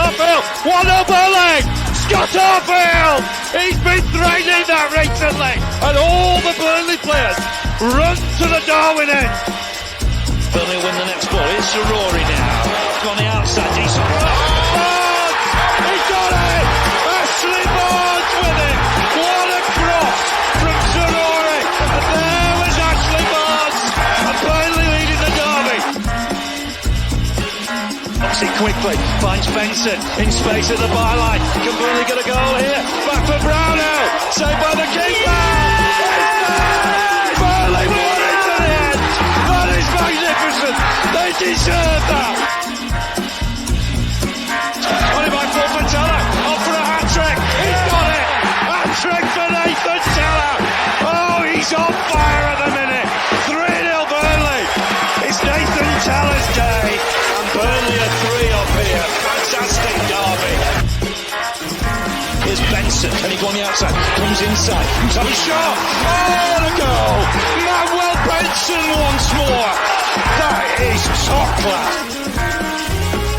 Arfield, 1-0 Burnley. Scott Arfield, he's been threatening that recently, and all the Burnley players run to the Darwin end. Burnley win the next ball. It's Rory now. On the outside, decent. He got it! Ashley Barnes with it! What a cross from Rory! And there was Ashley Barnes, and Burnley leading the derby. Knocks it quickly, finds Benson in space at the byline. Can Burnley get a goal here? Back for Brownell, saved by the keeper. Burnley won it to the end. That is magnificent. They deserve that. Only by Paul Teller, off for a hat-trick. He's got it. Hat-trick for Nathan Teller. Oh, he's on fire at the minute. 3-0 Burnley. It's Nathan Teller's day. And Burnley are 3 up here. Fantastic derby. Here's Benson, and he go on the outside, comes inside, comes have a shot. Oh, what a goal. Manuel Benson once more. That is top class.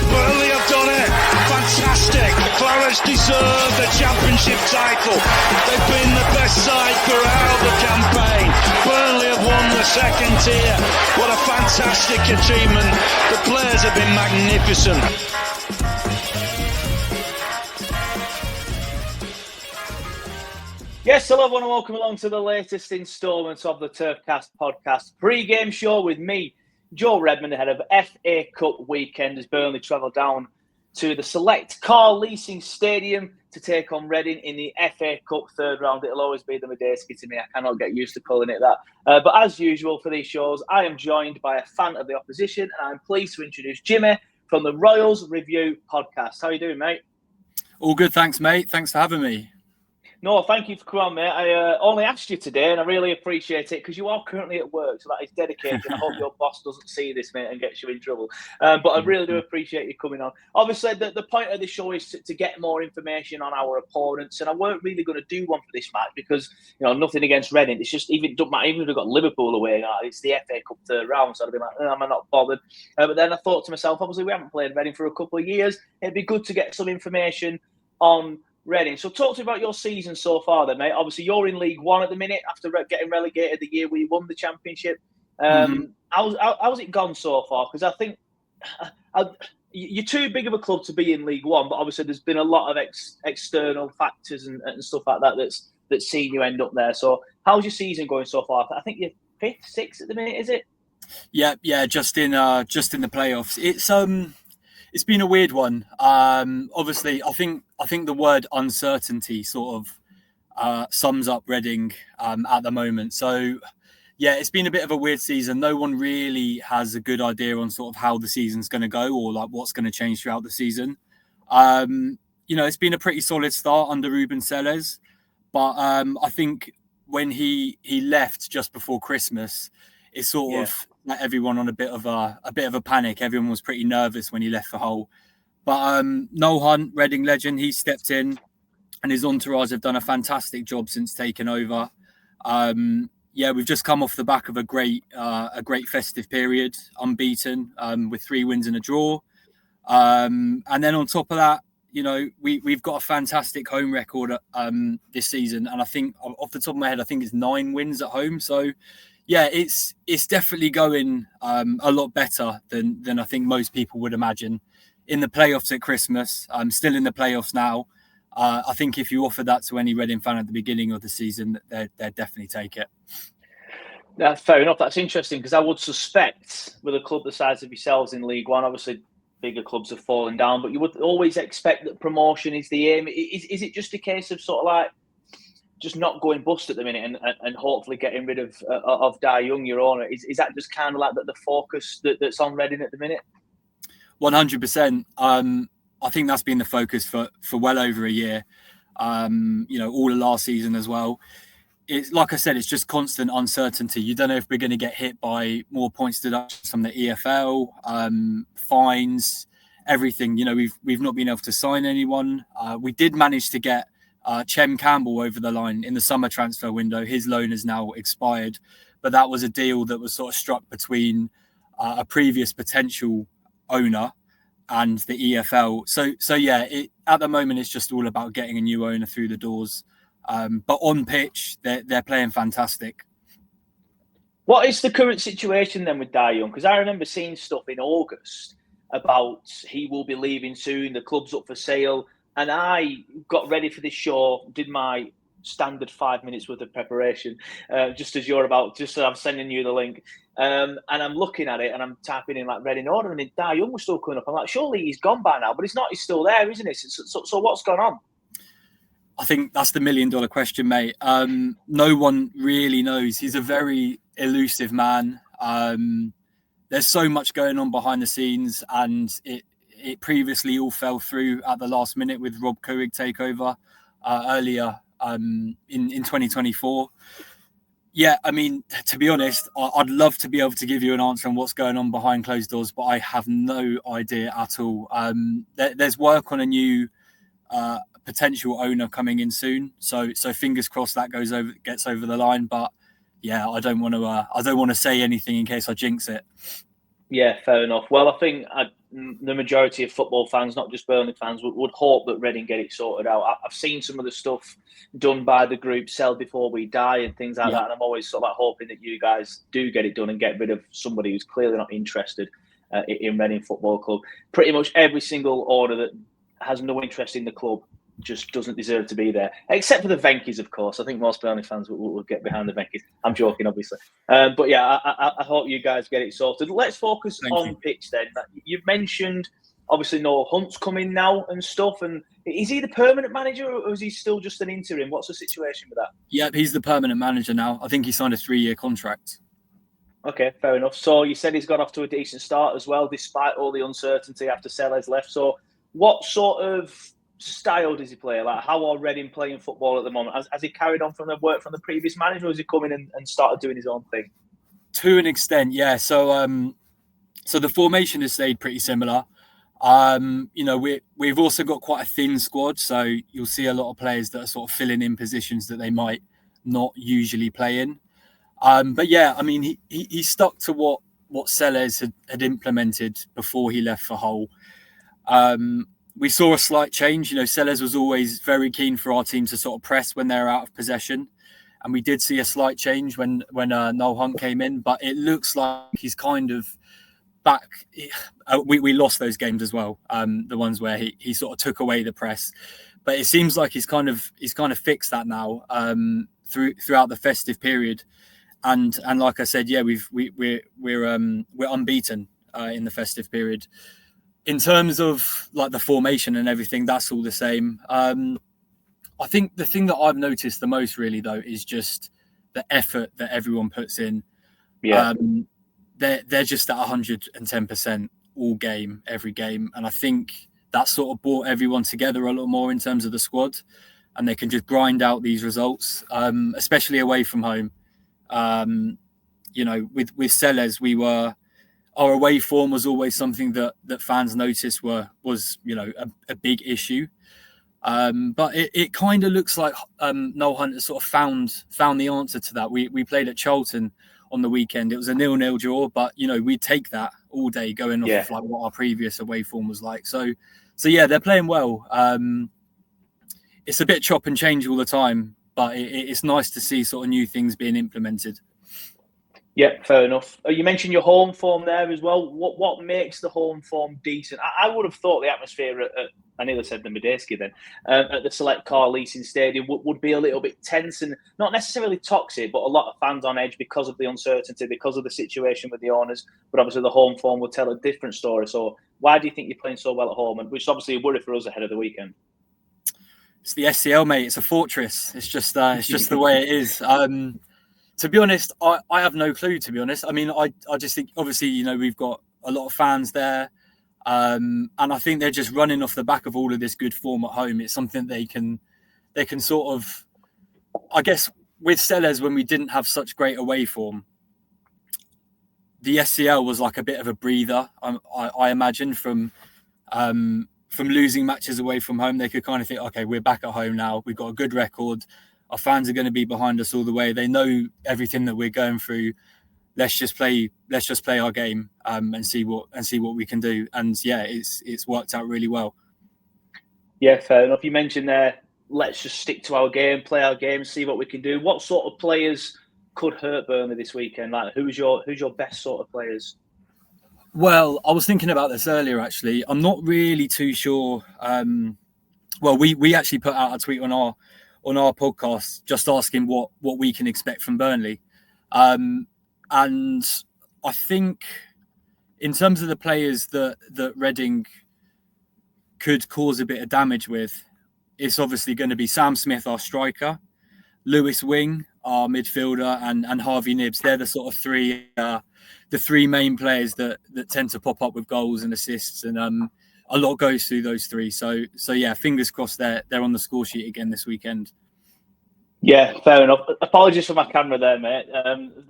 Burnley have done it. Fantastic. Clarence deserve the championship title. They've been the best side throughout the campaign. Burnley have won the second tier. What a fantastic achievement. The players have been magnificent. Yes, hello everyone and welcome along to the latest instalment of the Turfcast podcast pre-game show with me, Joe Redmond, ahead of FA Cup weekend as Burnley travel down to the Select Car Leasing Stadium to take on Reading in the FA Cup third round. It'll always be the Medeski to me. I cannot get used to calling it that. But as usual for these shows, I am joined by a fan of the opposition, and I'm pleased to introduce Jimmy from the Royals Review podcast. How are you doing, mate? All good, thanks, mate. Thanks for having me. No, thank you for coming on, mate. I only asked you today, and I really appreciate it because you are currently at work, so that is dedicated. I hope your boss doesn't see this, mate, and gets you in trouble. But I really do appreciate you coming on. Obviously, the point of the show is to get more information on our opponents, and I weren't really going to do one for this match because, nothing against Reading. It's just, even if we've got Liverpool away, it's the FA Cup third round, so I'd be like, I'm not bothered. But then I thought to myself, obviously, we haven't played Reading for a couple of years. It'd be good to get some information on Reading. So talk to me about your season so far then, mate. Obviously, you're in League One at the minute after getting relegated the year we won the championship. How's it gone so far? Because I think you're too big of a club to be in League One, but obviously there's been a lot of external factors and stuff like that that's seen you end up there. So how's your season going so far? I think you're 5th, 6th at the minute, is it? Yeah, just in the playoffs. It's been a weird one. Obviously, I think the word uncertainty sort of sums up Reading at the moment. So, yeah, it's been a bit of a weird season. No one really has a good idea on sort of how the season's going to go or like what's going to change throughout the season. It's been a pretty solid start under Ruben Selles, but I think when he left just before Christmas, it sort of let everyone on a bit of a panic. Everyone was pretty nervous when he left for Hull. But Noel Hunt, Reading legend, he stepped in, and his entourage have done a fantastic job since taking over. We've just come off the back of a great festive period, unbeaten, with 3 wins and a draw. And then on top of that, we've got a fantastic home record this season, and I think off the top of my head, I think it's 9 wins at home. So. Yeah, it's definitely going a lot better than I think most people would imagine. In the playoffs at Christmas, I'm still in the playoffs now. I think if you offer that to any Reading fan at the beginning of the season, they'd definitely take it. That's fair enough. That's interesting because I would suspect with a club the size of yourselves in League One, obviously bigger clubs have fallen down, but you would always expect that promotion is the aim. Is it just a case of sort of like just not going bust at the minute and hopefully getting rid of Dai Young, your owner? Is that just kind of like the focus that's on Reading at the minute? 100%. I think that's been the focus for well over a year. All of last season as well. It's like I said, it's just constant uncertainty. You don't know if we're going to get hit by more points deductions from the EFL, fines, everything. We've not been able to sign anyone. We did manage to get Chem Campbell over the line in the summer transfer window. His loan has now expired, but that was a deal that was sort of struck between a previous potential owner and the EFL. So yeah, at the moment it's just all about getting a new owner through the doors. But on pitch, they're playing fantastic. What is the current situation then with Dai Young? Because I remember seeing stuff in August about he will be leaving soon, the club's up for sale, and I got ready for this show, did my standard 5 minutes worth of preparation, just as I'm sending you the link, and I'm looking at it and I'm typing in like Red in order, and then Dai Young was still coming up. I'm like, surely he's gone by now, but he's not. He's still there, isn't he? So what's gone on? I think that's the $1 million question, mate. No one really knows. He's a very elusive man. There's so much going on behind the scenes, and it previously all fell through at the last minute with Rob Couhig takeover earlier in 2024. Yeah, I mean, to be honest, I'd love to be able to give you an answer on what's going on behind closed doors, but I have no idea at all. There's work on a new potential owner coming in soon, so fingers crossed that gets over the line. But yeah, I don't want to say anything in case I jinx it. Yeah, fair enough. Well, I think the majority of football fans, not just Burnley fans, would hope that Reading get it sorted out. I've seen some of the stuff done by the group, Sell Before We Die and things like that, and I'm always sort of like hoping that you guys do get it done and get rid of somebody who's clearly not interested in Reading Football Club. Pretty much every single owner that has no interest in the club just doesn't deserve to be there, except for the Venkies, of course. I think most Burnley fans will get behind the Venkies. I'm joking, obviously. But yeah, I hope you guys get it sorted. Let's focus on pitch then. You've mentioned, obviously, Noel Hunt's coming now and stuff. And is he the permanent manager or is he still just an interim? What's the situation with that? Yeah, he's the permanent manager now. I think he signed a 3-year contract. Okay, fair enough. So you said he's got off to a decent start as well, despite all the uncertainty after Sellers left. So what sort of style does he play? Like, how are Reading playing football at the moment? Has he carried on from the work from the previous manager, or has he come in and started doing his own thing? To an extent, yeah. So the formation has stayed pretty similar. We've also got quite a thin squad, so you'll see a lot of players that are sort of filling in positions that they might not usually play in. But yeah, I mean, he stuck to what Sellers had implemented before he left for Hull. We saw a slight change. Sellers was always very keen for our team to sort of press when they're out of possession. And we did see a slight change when Noel Hunt came in, but it looks like he's kind of back. We lost those games as well, the ones where he sort of took away the press. But it seems like he's kind of fixed that now throughout the festive period. And like I said, yeah, we're unbeaten in the festive period. In terms of like the formation and everything, that's all the same. I think the thing that I've noticed the most really though is just the effort that everyone puts in. Yeah. They're just at 110% all game, every game. And I think that sort of brought everyone together a lot more in terms of the squad, and they can just grind out these results, especially away from home. With Sellers, our away form was always something that fans noticed was a big issue. But it kind of looks like Noel Hunt has sort of found the answer to that. We played at Charlton on the weekend. It was a 0-0 draw, but we'd take that all day going off of like what our previous away form was like. So yeah, they're playing well. It's a bit chop and change all the time, but it's nice to see sort of new things being implemented. Yeah, fair enough. You mentioned your home form there as well. What makes the home form decent? I would have thought the atmosphere at I nearly said the Medeski then, at the Select Car Leasing Stadium would be a little bit tense and not necessarily toxic, but a lot of fans on edge because of the uncertainty, because of the situation with the owners. But obviously the home form will tell a different story. So why do you think you're playing so well at home? And which is obviously a worry for us ahead of the weekend. It's the SCL, mate. It's a fortress. It's just the way it is. To be honest, I have no clue, to be honest. I mean, I just think, obviously, we've got a lot of fans there. And I think they're just running off the back of all of this good form at home. It's something they can sort of, I guess, with Sellers, when we didn't have such great away form, the SCL was like a bit of a breather, I imagine, from losing matches away from home. They could kind of think, okay, we're back at home now. We've got a good record. Our fans are going to be behind us all the way. They know everything that we're going through. let's just play our game and see what we can do. And yeah, it's worked out really well. Yeah, fair enough. You mentioned there, let's just stick to our game, play our game, see what we can do. What sort of players could hurt Burnley this weekend? Like, who's your best sort of players? Well, I was thinking about this earlier. Actually, I'm not really too sure. Well, we actually put out a tweet on our podcast just asking what we can expect from Burnley, and I think in terms of the players that Reading could cause a bit of damage with, it's obviously going to be Sam Smith, our striker, Lewis Wing, our midfielder, and Harvey Nibbs. They're the sort of the three main players that tend to pop up with goals and assists, and a lot goes through those three. So yeah, fingers crossed they're on the score sheet again this weekend. Yeah, fair enough. Apologies for my camera there, mate.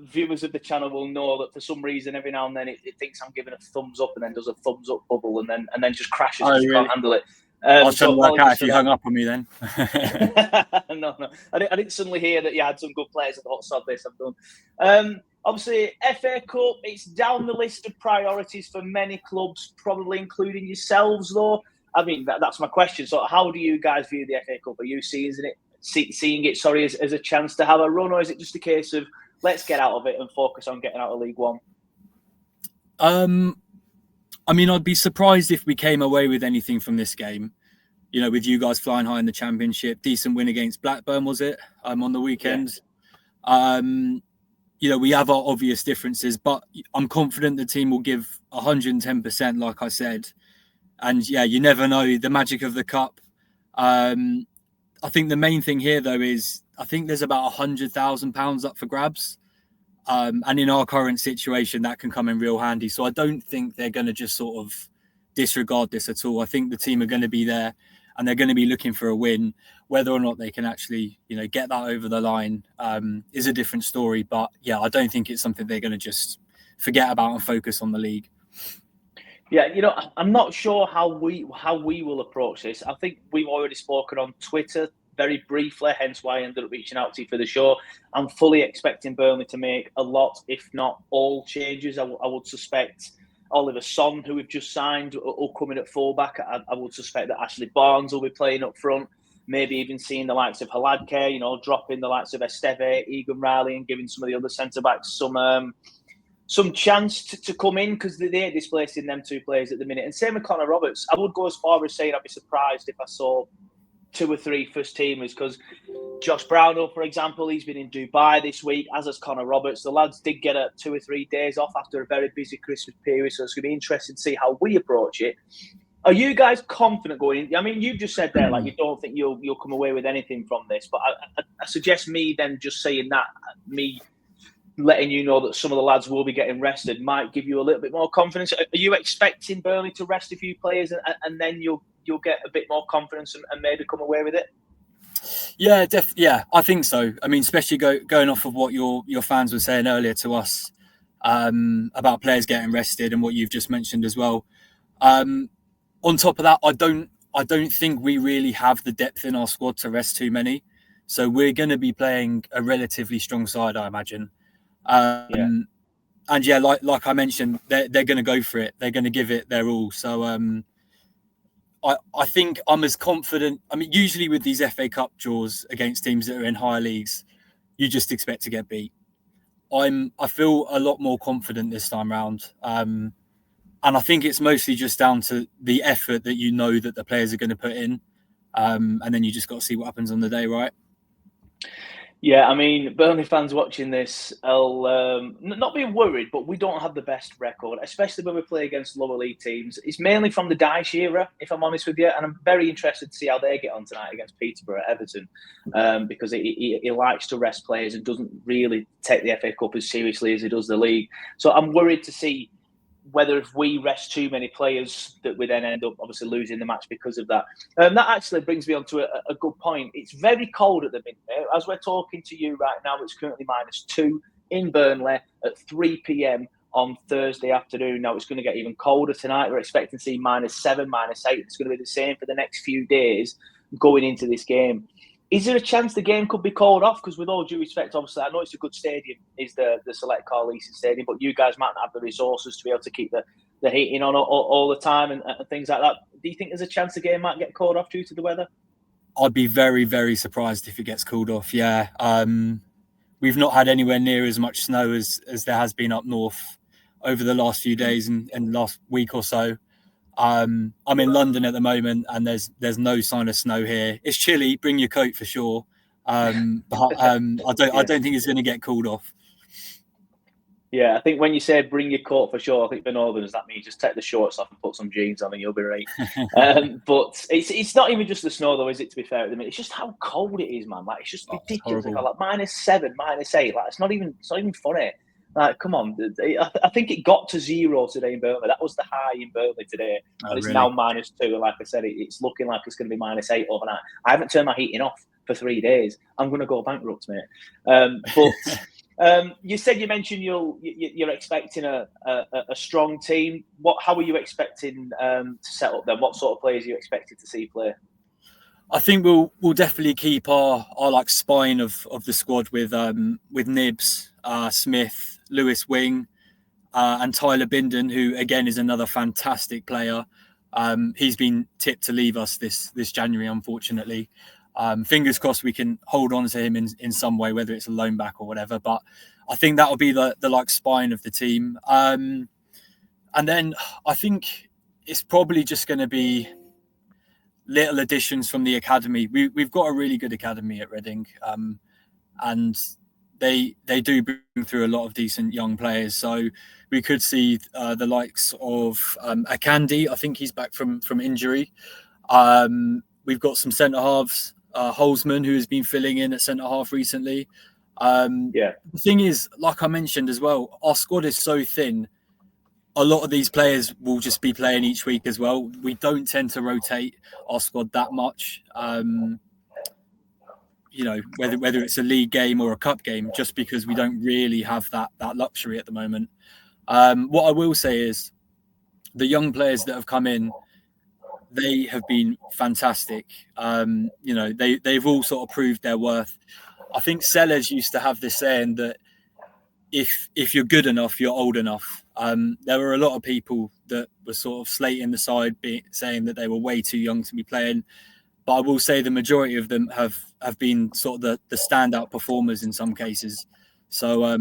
Viewers of the channel will know that for some reason, every now and then, it thinks I'm giving a thumbs up and then does a thumbs up bubble and then just crashes because you can't handle it. I was trying to work out if you hung up on me then. No. I didn't suddenly hear that you had some good players. I thought, sod this, I'm done. Obviously, FA Cup, it's down the list of priorities for many clubs, probably including yourselves, though. I mean, that's my question. So how do you guys view the FA Cup? Are you seeing it as a chance to have a run, or is it just a case of let's get out of it and focus on getting out of League One? I mean, I'd be surprised if we came away with anything from this game. You know, with you guys flying high in the Championship, decent win against Blackburn, was it? On the weekend. Yeah. You know, we have our obvious differences, but I'm confident the team will give 110%, like I said. And yeah, you never know, the magic of the cup. I think the main thing here, though, is I think there's about £100,000 up for grabs. And in our current situation, that can come in real handy. So I don't think they're going to just sort of disregard this at all. I think the team are going to be there and they're going to be looking for a win. Whether or not they can actually, you know, get that over the line is a different story. But yeah, I don't think it's something they're going to just forget about and focus on the league. Yeah, you know, I'm not sure how we will approach this. I think we've already spoken on Twitter very briefly, hence why I ended up reaching out to you for the show. I'm fully expecting Burnley to make a lot, if not all, changes. I would suspect Oliver Son, who we've just signed, will come in at fullback. I would suspect that Ashley Barnes will be playing up front. Maybe even seeing the likes of Haladke, you know, dropping the likes of Esteve, Egan Riley, and giving some of the other centre-backs some chance to come in, because they ain't displacing them two players at the minute. And same with Connor Roberts. I would go as far as saying I'd be surprised if I saw 2 or 3 first-teamers, because Josh Brownhill, for example, he's been in Dubai this week, as has Connor Roberts. The lads did get 2 or 3 days off after a very busy Christmas period, so it's going to be interesting to see how we approach it. Are you guys confident going in? I mean, you've just said there, like, you don't think you'll come away with anything from this, but I suggest me then just saying that, me letting you know that some of the lads will be getting rested might give you a little bit more confidence. Are you expecting Burnley to rest a few players and then you'll get a bit more confidence and maybe come away with it? Yeah, yeah, I think so. I mean, especially going off of what your fans were saying earlier to us about players getting rested and what you've just mentioned as well. On top of that, I don't think we really have the depth in our squad to rest too many. So we're going to be playing a relatively strong side, I imagine. And yeah, like I mentioned, they're going to go for it. They're going to give it their all. So I think I'm as confident. I mean, usually with these FA Cup draws against teams that are in higher leagues, you just expect to get beat. I feel a lot more confident this time round. And I think it's mostly just down to the effort that you know that the players are going to put in. And then you just got to see what happens on the day, right? Yeah, I mean, Burnley fans watching this will not be worried, but we don't have the best record, especially when we play against lower league teams. It's mainly from the Dyche era, if I'm honest with you, and I'm very interested to see how they get on tonight against Peterborough at Everton, because he likes to rest players and doesn't really take the FA Cup as seriously as he does the league. So I'm worried to see whether if we rest too many players that we then end up obviously losing the match because of that. That actually brings me on to a good point. It's very cold at the minute. As we're talking to you right now, it's currently -2 in Burnley at 3 p.m. on Thursday afternoon. Now, it's going to get even colder tonight. We're expecting to see -7, -8. It's going to be the same for the next few days going into this game. Is there a chance the game could be called off? Because with all due respect, obviously, I know it's a good stadium, is the Select Car Leasing Stadium, but you guys might not have the resources to be able to keep the heating on all the time and things like that. Do you think there's a chance the game might get called off due to the weather? I'd be very, very surprised if it gets called off. Yeah. We've not had anywhere near as much snow as there has been up north over the last few days and last week or so. I'm in London at the moment, and there's no sign of snow here. It's chilly. Bring your coat for sure. But I don't think it's going to get called off. Yeah, I think when you say bring your coat for sure, I think for Northerners that means just take the shorts off and put some jeans on and you'll be right. But it's not even just the snow though, is it? To be fair, at the minute, it's just how cold it is, man. Like it's just ridiculous. Like -7, -8. Like it's not even funny. Like, come on. I think it got to 0 today in Burnley. That was the high in Burnley today. And it's now -2. And like I said, it's looking like it's going to be -8 overnight. I haven't turned my heating off for 3 days. I'm going to go bankrupt, mate. You mentioned you're expecting a strong team. How are you expecting to set up then? What sort of players are you expected to see play? I think we'll definitely keep our like spine of the squad with Nibs, Smith, Lewis Wing, and Tyler Binden, who again is another fantastic player. He's been tipped to leave us this January, unfortunately. Fingers crossed we can hold on to him in some way, whether it's a loan back or whatever. But I think that will be the like spine of the team. And then I think it's probably just going to be little additions from the academy. We've got a really good academy at Reading, and they do bring through a lot of decent young players. So we could see the likes of Akandi. I think he's back from injury. We've got some centre halves. Holzman, who has been filling in at centre-half recently. The thing is, like I mentioned as well, our squad is so thin. A lot of these players will just be playing each week as well. We don't tend to rotate our squad that much. Whether it's a league game or a cup game, just because we don't really have that luxury at the moment. What I will say is the young players that have come in, they have been fantastic. They've all sort of proved their worth. I think Sellers used to have this saying that if you're good enough, you're old enough. There were a lot of people that were sort of slating the side, saying that they were way too young to be playing. But I will say the majority of them have been sort of the standout performers in some cases. So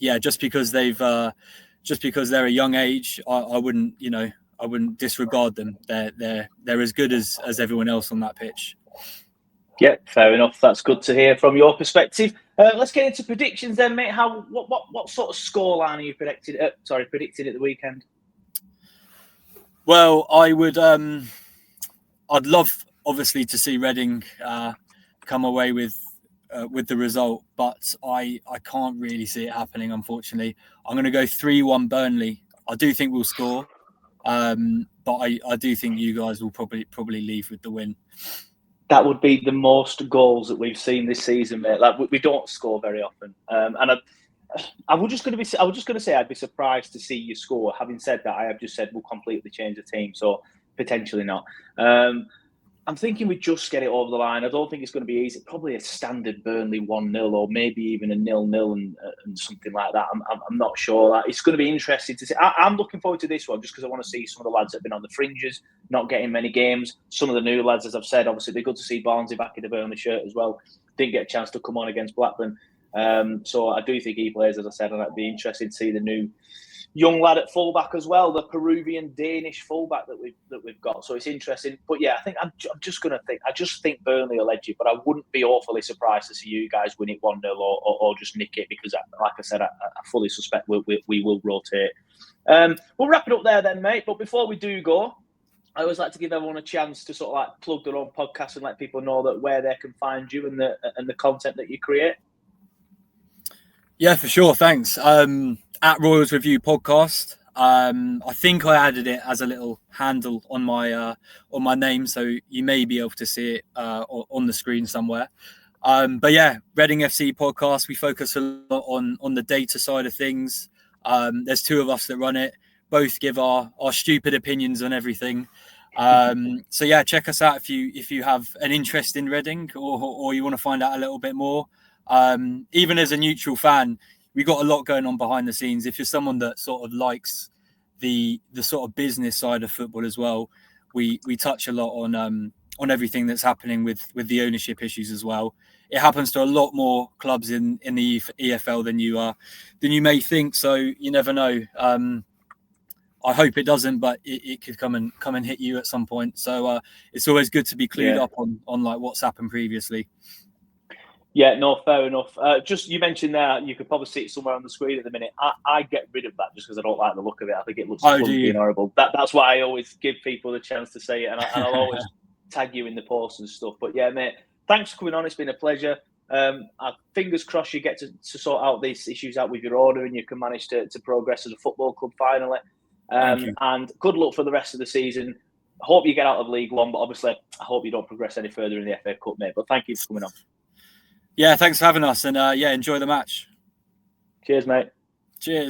just because they're a young age, I wouldn't disregard them. They're as good as everyone else on that pitch. Yeah, fair enough. That's good to hear from your perspective. Let's get into predictions then, mate. What sort of scoreline are you predicting at the weekend? Well, I would. I'd love, obviously, to see Reading come away with the result, but I can't really see it happening. Unfortunately, I'm going to go 3-1 Burnley. I do think we'll score. But I do think you guys will probably leave with the win. That would be the most goals that we've seen this season, mate. Like we don't score very often, and I was just going to say I'd be surprised to see you score. Having said that, I have just said we'll completely change the team, so potentially not. I'm thinking we just get it over the line. I don't think it's going to be easy. Probably a standard Burnley 1-0 or maybe even a 0-0 and something like that. I'm not sure. It's going to be interesting to see. I'm looking forward to this one just because I want to see some of the lads that have been on the fringes, not getting many games. Some of the new lads, as I've said, obviously, they're good to see Barnsley back in the Burnley shirt as well. Didn't get a chance to come on against Blackburn. So I do think he plays, as I said, and it'd be interesting to see the new young lad at fullback as well, the Peruvian Danish fullback that we've got. So it's interesting. But yeah, I think I'm just going to think. I just think Burnley will edge it, but I wouldn't be awfully surprised to see you guys win it 1-0 or just nick it because, like I said, I fully suspect we will rotate. We'll wrap it up there then, mate. But before we do go, I always like to give everyone a chance to sort of like plug their own podcast and let people know that where they can find you and the content that you create. Yeah, for sure. Thanks. At Royals Review Podcast. I think I added it as a little handle on my name, so you may be able to see it on the screen somewhere. But yeah, Reading FC Podcast. We focus a lot on the data side of things. There's two of us that run it. Both give our stupid opinions on everything. So yeah, check us out if you have an interest in Reading or you want to find out a little bit more. Even as a neutral fan, we got a lot going on behind the scenes. If you're someone that sort of likes the sort of business side of football as well, we touch a lot on everything that's happening with the ownership issues as well. It happens to a lot more clubs in the EFL than you may think. So you never know. I hope it doesn't, but it could come and hit you at some point. So it's always good to be clued up on like what's happened previously. Yeah, no, fair enough. Just you mentioned there, you could probably see it somewhere on the screen at the minute. I get rid of that just because I don't like the look of it. I think it looks clunky and horrible. That's why I always give people the chance to say it, and I'll always tag you in the post and stuff. But yeah, mate, thanks for coming on. It's been a pleasure. Fingers crossed you get to sort out these issues out with your order and you can manage to progress as a football club finally. And good luck for the rest of the season. I hope you get out of League One, but obviously I hope you don't progress any further in the FA Cup, mate. But thank you for coming on. Yeah, thanks for having us, and enjoy the match. Cheers, mate. Cheers.